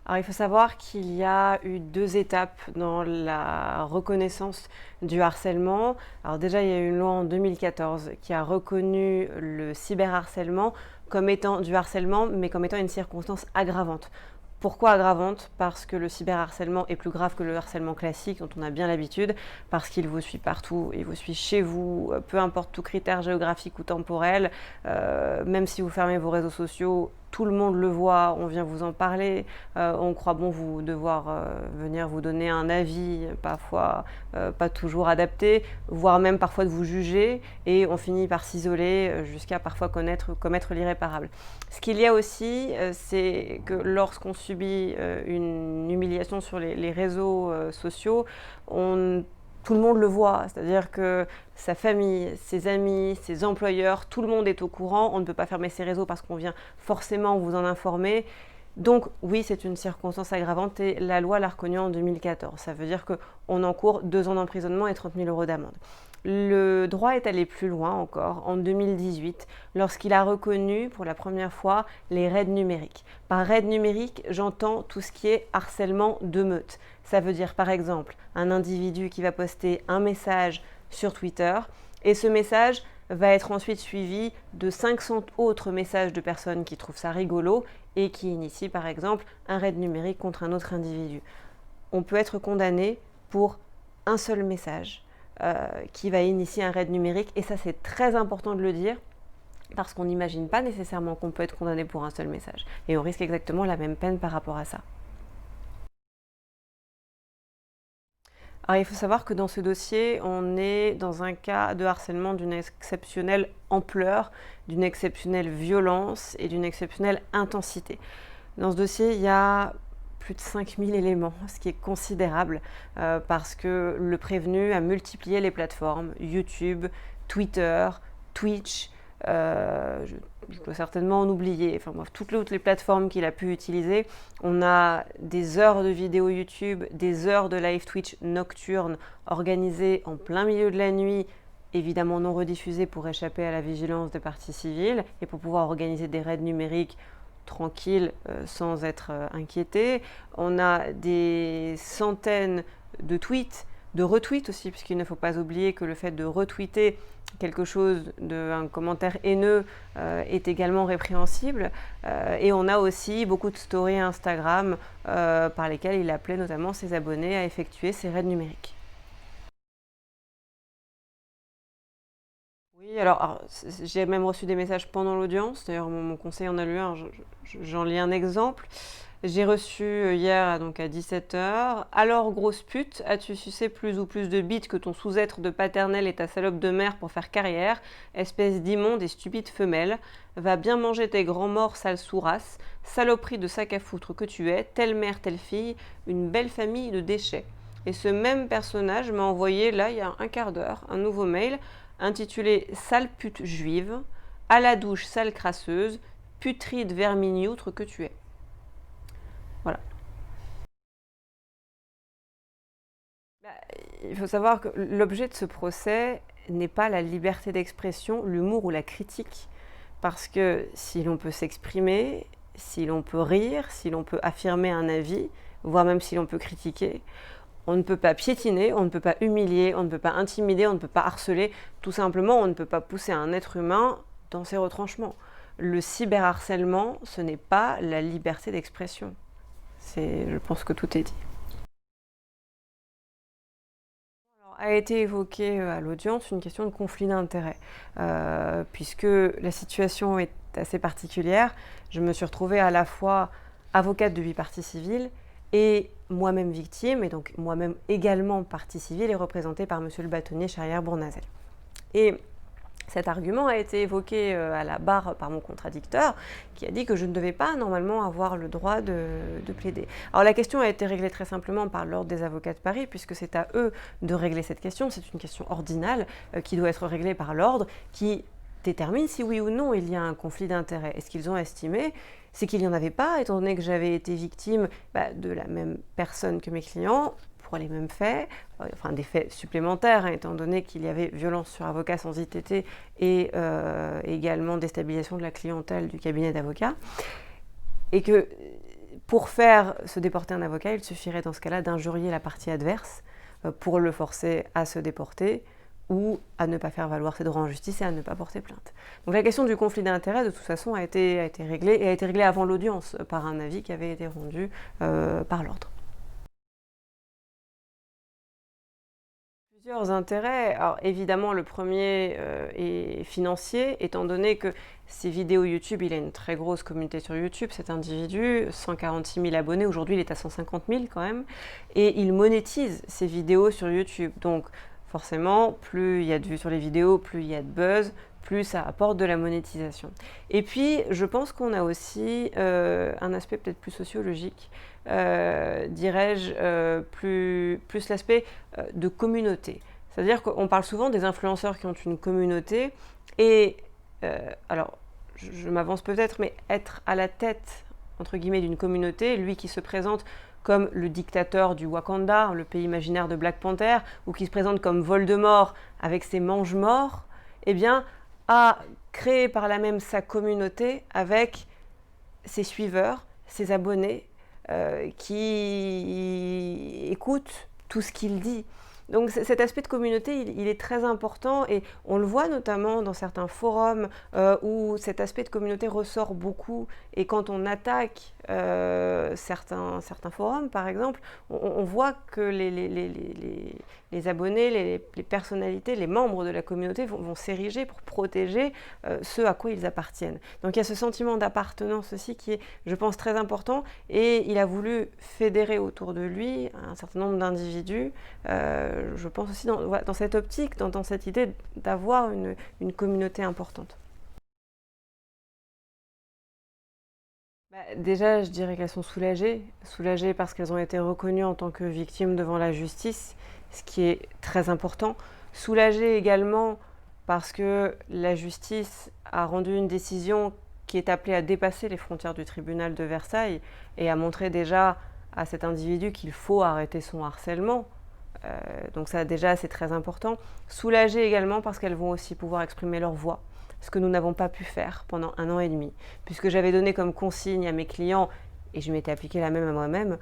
Alors, il faut savoir qu'il y a eu 2 étapes dans la reconnaissance du harcèlement. Alors déjà, il y a eu une loi en 2014 qui a reconnu le cyberharcèlement comme étant du harcèlement, mais comme étant une circonstance aggravante. Pourquoi aggravante? Parce que le cyberharcèlement est plus grave que le harcèlement classique dont on a bien l'habitude, parce qu'il vous suit partout, il vous suit chez vous, peu importe tout critère géographique ou temporel, même si vous fermez vos réseaux sociaux, tout le monde le voit, on vient vous en parler, on croit bon vous devoir venir vous donner un avis, parfois pas toujours adapté, voire même parfois de vous juger, et on finit par s'isoler jusqu'à parfois commettre l'irréparable. Ce qu'il y a aussi, c'est que lorsqu'on subit une humiliation sur les réseaux sociaux, tout le monde le voit, c'est-à-dire que sa famille, ses amis, ses employeurs, tout le monde est au courant, on ne peut pas fermer ses réseaux parce qu'on vient forcément vous en informer. Donc oui, c'est une circonstance aggravante et la loi l'a reconnue en 2014. Ça veut dire qu'on encourt 2 ans d'emprisonnement et 30 000 € d'amende. Le droit est allé plus loin encore en 2018 lorsqu'il a reconnu pour la première fois les raids numériques. Par raid numérique, j'entends tout ce qui est harcèlement de meute. Ça veut dire par exemple un individu qui va poster un message sur Twitter et ce message va être ensuite suivi de 500 autres messages de personnes qui trouvent ça rigolo et qui initient par exemple un raid numérique contre un autre individu. On peut être condamné pour un seul message qui va initier un raid numérique et ça c'est très important de le dire parce qu'on n'imagine pas nécessairement qu'on peut être condamné pour un seul message et on risque exactement la même peine par rapport à ça. Alors, il faut savoir que dans ce dossier, on est dans un cas de harcèlement d'une exceptionnelle ampleur, d'une exceptionnelle violence et d'une exceptionnelle intensité. Dans ce dossier, il y a plus de 5000 éléments, ce qui est considérable parce que le prévenu a multiplié les plateformes YouTube, Twitter, Twitch, je dois certainement en oublier, enfin bref, toutes les plateformes qu'il a pu utiliser. On a des heures de vidéos YouTube, des heures de live Twitch nocturnes organisées en plein milieu de la nuit, évidemment non rediffusées pour échapper à la vigilance des parties civiles et pour pouvoir organiser des raids numériques tranquilles sans être inquiétés. On a des centaines de tweets, de retweets aussi, puisqu'il ne faut pas oublier que le fait de retweeter quelque chose, un commentaire haineux est également répréhensible. Et on a aussi beaucoup de stories Instagram par lesquelles il appelait notamment ses abonnés à effectuer ces raids numériques. Oui, alors j'ai même reçu des messages pendant l'audience. D'ailleurs, mon conseiller en a lu un, j'en lis un exemple. J'ai reçu hier donc à 17h. Alors, grosse pute, as-tu sucé plus ou plus de bites que ton sous-être de paternelle et ta salope de mère pour faire carrière? Espèce d'immonde et stupide femelle. Va bien manger tes grands morts, sale sourasse. Saloperie de sac à foutre que tu es. Telle mère, telle fille. Une belle famille de déchets. Et ce même personnage m'a envoyé, là, il y a un quart d'heure, un nouveau mail intitulé Sale pute juive. À la douche, sale crasseuse. Putride verminioutre que tu es. Voilà. Il faut savoir que l'objet de ce procès n'est pas la liberté d'expression, l'humour ou la critique. Parce que si l'on peut s'exprimer, si l'on peut rire, si l'on peut affirmer un avis, voire même si l'on peut critiquer, on ne peut pas piétiner, on ne peut pas humilier, on ne peut pas intimider, on ne peut pas harceler. Tout simplement, on ne peut pas pousser un être humain dans ses retranchements. Le cyberharcèlement, ce n'est pas la liberté d'expression. Je pense que tout est dit. A été évoquée à l'audience une question de conflit d'intérêts, puisque la situation est assez particulière. Je me suis retrouvée à la fois avocate de 8 parties civiles et moi-même victime, et donc moi-même également partie civile et représentée par monsieur le bâtonnier Charrière-Bournazel. Et cet argument a été évoqué à la barre par mon contradicteur qui a dit que je ne devais pas normalement avoir le droit de plaider. Alors la question a été réglée très simplement par l'Ordre des avocats de Paris puisque c'est à eux de régler cette question. C'est une question ordinale qui doit être réglée par l'Ordre qui détermine si oui ou non il y a un conflit d'intérêts. Et ce qu'ils ont estimé, c'est qu'il n'y en avait pas, étant donné que j'avais été victime de la même personne que mes clients, pour les mêmes faits, enfin des faits supplémentaires, étant donné qu'il y avait violence sur avocat sans ITT et également déstabilisation de la clientèle du cabinet d'avocats, et que Pour faire se déporter un avocat, il suffirait dans ce cas-là d'injurier la partie adverse pour le forcer à se déporter ou à ne pas faire valoir ses droits en justice et à ne pas porter plainte. Donc la question du conflit d'intérêts, de toute façon, a été réglée, et a été réglée avant l'audience par un avis qui avait été rendu par l'ordre. Plusieurs intérêts. Alors évidemment, le premier est financier, étant donné que ses vidéos YouTube, il a une très grosse communauté sur YouTube, cet individu, 146 000 abonnés, aujourd'hui il est à 150 000 quand même, et il monétise ses vidéos sur YouTube. Donc forcément, plus il y a de vues sur les vidéos, plus il y a de buzz, plus ça apporte de la monétisation. Et puis, je pense qu'on a aussi un aspect peut-être plus sociologique, dirais-je, plus l'aspect de communauté. C'est-à-dire qu'on parle souvent des influenceurs qui ont une communauté, et alors, je m'avance peut-être, mais être à la tête, entre guillemets, d'une communauté, lui qui se présente comme le dictateur du Wakanda, le pays imaginaire de Black Panther, ou qui se présente comme Voldemort avec ses mange-morts, eh bien, a créé par là même sa communauté avec ses suiveurs, ses abonnés, qui écoutent tout ce qu'il dit. Donc cet aspect de communauté, il est très important, et on le voit notamment dans certains forums où cet aspect de communauté ressort beaucoup. Et quand on attaque certains forums, par exemple, on voit que les abonnés, les personnalités, les membres de la communauté vont s'ériger pour protéger ceux à quoi ils appartiennent. Donc il y a ce sentiment d'appartenance aussi qui est, je pense, très important, et il a voulu fédérer autour de lui un certain nombre d'individus. Je pense aussi dans cette optique, dans cette idée d'avoir une communauté importante. Déjà, je dirais qu'elles sont soulagées. Soulagées parce qu'elles ont été reconnues en tant que victimes devant la justice, ce qui est très important. Soulagées également parce que la justice a rendu une décision qui est appelée à dépasser les frontières du tribunal de Versailles et a montré déjà à cet individu qu'il faut arrêter son harcèlement. Donc ça, déjà, c'est très important. Soulagées également parce qu'elles vont aussi pouvoir exprimer leur voix, ce que nous n'avons pas pu faire pendant 1 an et demi, puisque j'avais donné comme consigne à mes clients, et je m'étais appliquée la même à moi-même,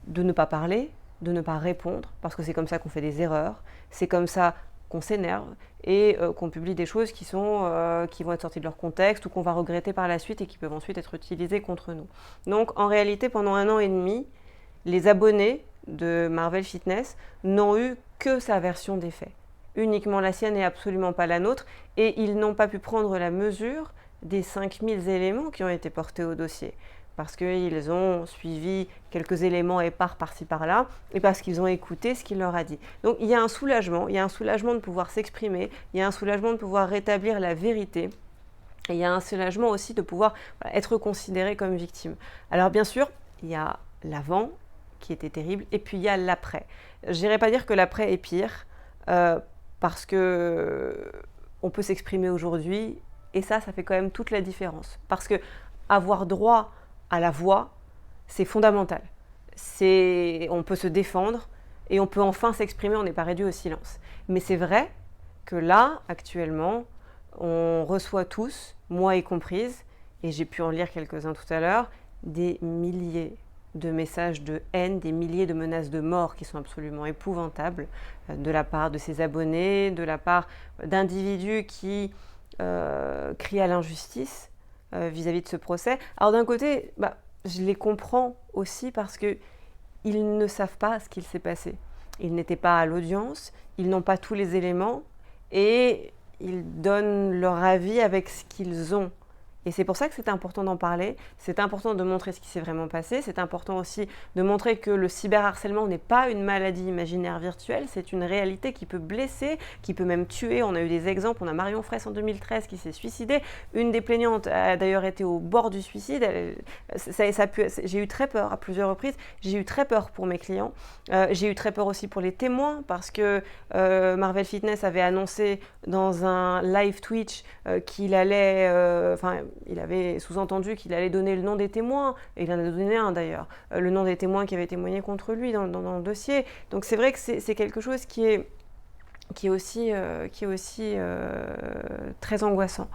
de ne pas parler, de ne pas répondre, parce que c'est comme ça qu'on fait des erreurs, c'est comme ça qu'on s'énerve, et qu'on publie des choses qui vont être sorties de leur contexte, ou qu'on va regretter par la suite, et qui peuvent ensuite être utilisées contre nous. Donc en réalité, pendant 1 an et demi, les abonnés de Marvel Fitness n'ont eu que sa version des faits. Uniquement la sienne et absolument pas la nôtre, et ils n'ont pas pu prendre la mesure des 5000 éléments qui ont été portés au dossier, parce qu'ils ont suivi quelques éléments épars par-ci par-là, et parce qu'ils ont écouté ce qu'il leur a dit. Donc il y a un soulagement de pouvoir s'exprimer, il y a un soulagement de pouvoir rétablir la vérité, et il y a un soulagement aussi de pouvoir être considéré comme victime. Alors bien sûr, il y a l'avant, qui était terrible, et puis il y a l'après. Je n'irais pas dire que l'après est pire, parce que on peut s'exprimer aujourd'hui, et ça fait quand même toute la différence. Parce que avoir droit à la voix, c'est fondamental. On peut se défendre, et on peut enfin s'exprimer, on n'est pas réduit au silence. Mais c'est vrai que là, actuellement, on reçoit tous, moi y comprise, et j'ai pu en lire quelques-uns tout à l'heure, des milliers de messages de haine, des milliers de menaces de mort qui sont absolument épouvantables de la part de ses abonnés, de la part d'individus qui crient à l'injustice vis-à-vis de ce procès. Alors d'un côté, je les comprends aussi parce qu'ils ne savent pas ce qu'il s'est passé. Ils n'étaient pas à l'audience, ils n'ont pas tous les éléments, et ils donnent leur avis avec ce qu'ils ont. Et c'est pour ça que c'est important d'en parler, c'est important de montrer ce qui s'est vraiment passé, c'est important aussi de montrer que le cyberharcèlement n'est pas une maladie imaginaire virtuelle, c'est une réalité qui peut blesser, qui peut même tuer. On a eu des exemples, on a Marion Fraisse en 2013 qui s'est suicidée, une des plaignantes a d'ailleurs été au bord du suicide. J'ai eu très peur à plusieurs reprises, j'ai eu très peur pour mes clients, j'ai eu très peur aussi pour les témoins, parce que Marvel Fitness avait annoncé dans un live Twitch qu'il allait, il avait sous-entendu qu'il allait donner le nom des témoins, et il en a donné un d'ailleurs, le nom des témoins qui avaient témoigné contre lui dans le dossier. Donc c'est vrai que c'est quelque chose qui est aussi très angoissant.